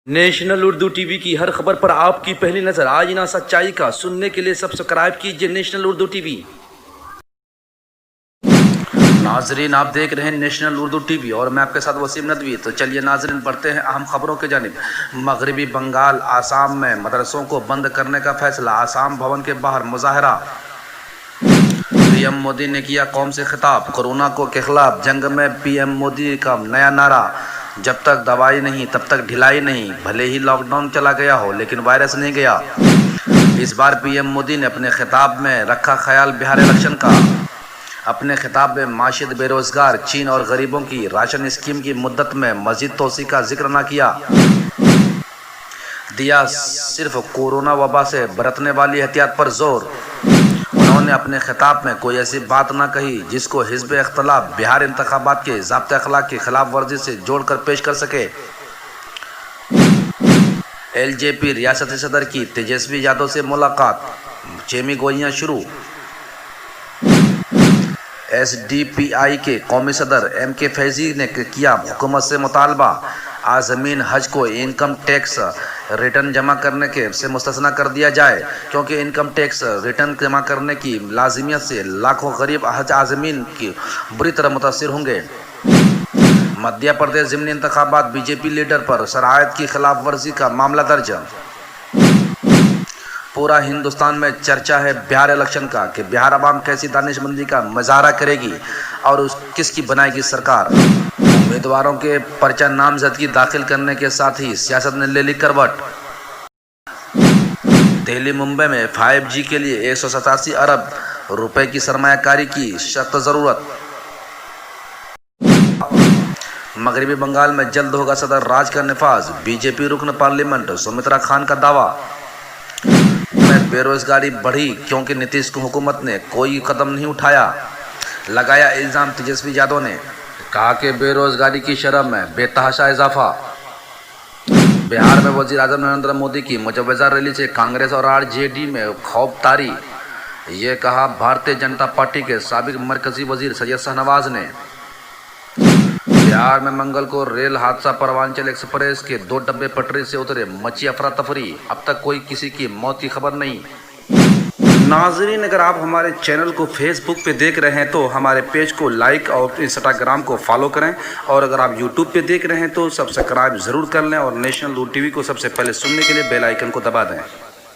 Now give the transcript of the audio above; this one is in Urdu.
نیشنل اردو ٹی وی کی ہر خبر پر آپ کی پہلی نظر، آج نہ سچائی کا سننے کے لیے سبسکرائب کیجئے نیشنل اردو ٹی وی۔ ناظرین، آپ دیکھ رہے ہیں نیشنل اردو ٹی وی اور میں آپ کے ساتھ وسیم ندوی۔ تو چلیے ناظرین، بڑھتے ہیں اہم خبروں کی جانب۔ مغربی بنگال آسام میں مدرسوں کو بند کرنے کا فیصلہ، آسام بھون کے باہر مظاہرہ۔ پی ایم مودی نے کیا قوم سے خطاب، کورونا کے خلاف جنگ میں پی ایم مودی کا نیا نعرہ، جب تک دوائی نہیں تب تک ڈھلائی نہیں۔ بھلے ہی لاک ڈاؤن چلا گیا ہو لیکن وائرس نہیں گیا۔ اس بار پی ایم مودی نے اپنے خطاب میں رکھا خیال بہار الیکشن کا۔ اپنے خطاب میں معیشت، بے روزگار، چین اور غریبوں کی راشن اسکیم کی مدت میں مزید توسیع کا ذکر نہ کیا۔ دیا صرف کورونا وبا سے برتنے والی احتیاط پر زور۔ انہوں نے اپنے خطاب میں کوئی ایسی بات نہ کہی جس کو حزب اختلاف بہار انتخابات کے ضابطۂ اخلاق کی خلاف ورزی سے جوڑ کر پیش کر سکے۔ ایل جے پی ریاستی صدر کی تیجسوی یادو سے ملاقات، چیمی گوئیاں شروع۔ ایس ڈی پی آئی کے قومی صدر ایم کے فیضی نے کیا حکومت سے مطالبہ، عازمین حج کو انکم ٹیکس ریٹرن جمع کرنے سے مستثنیٰ کر دیا جائے، کیونکہ انکم ٹیکس ریٹرن جمع کرنے کی لازمیت سے لاکھوں غریب حج عازمین کی بری طرح متاثر ہوں گے۔ مدھیہ پردیش ضمنی انتخابات، بی جے پی لیڈر پر شرائط کی خلاف ورزی کا معاملہ درج۔ پورا ہندوستان میں چرچا ہے بہار الیکشن کا کہ بہار عوام کیسی دانش مندی کا مظاہرہ کرے گی اور کس کی بنائے گی سرکار۔ امیدواروں کے پرچہ نامزدگی داخل کرنے کے ساتھ ہی سیاست نے لے لی کروٹ۔ دہلی ممبئی میں 5G کے لیے 187 ارب روپے کی سرمایہ کاری کی سخت ضرورت۔ مغربی بنگال میں جلد ہوگا صدر راج کا نفاذ، بی جے پی رکن پارلیمنٹ سومترا خان کا دعویٰ۔ بے روزگاری بڑھی کیونکہ نتیش حکومت نے کوئی قدم نہیں اٹھایا، لگایا الزام تیجسوی یادو نے۔ کہا کہ بے روزگاری کی شرح میں بے تحاشا اضافہ۔ بہار میں وزیر اعظم نریندر مودی کی مجوزہ ریلی سے کانگریس اور آر جے ڈی میں خوف طاری، یہ کہا بھارتیہ جنتا پارٹی کے سابق مرکزی وزیر سید شاہنواز نے۔ بہار میں منگل کو ریل حادثہ، پروانچل ایکسپریس کے 2 ڈبے پٹری سے اترے، مچی افراتفری، اب تک کوئی کسی کی موت کی خبر نہیں۔ ناظرین، اگر آپ ہمارے چینل کو فیس بک پہ دیکھ رہے ہیں تو ہمارے پیج کو لائک اور انسٹاگرام کو فالو کریں، اور اگر آپ یوٹیوب پہ دیکھ رہے ہیں تو سبسکرائب ضرور کر لیں، اور نیشنل اردو ٹی وی کو سب سے پہلے سننے کے لیے بیل آئیکن کو دبا دیں۔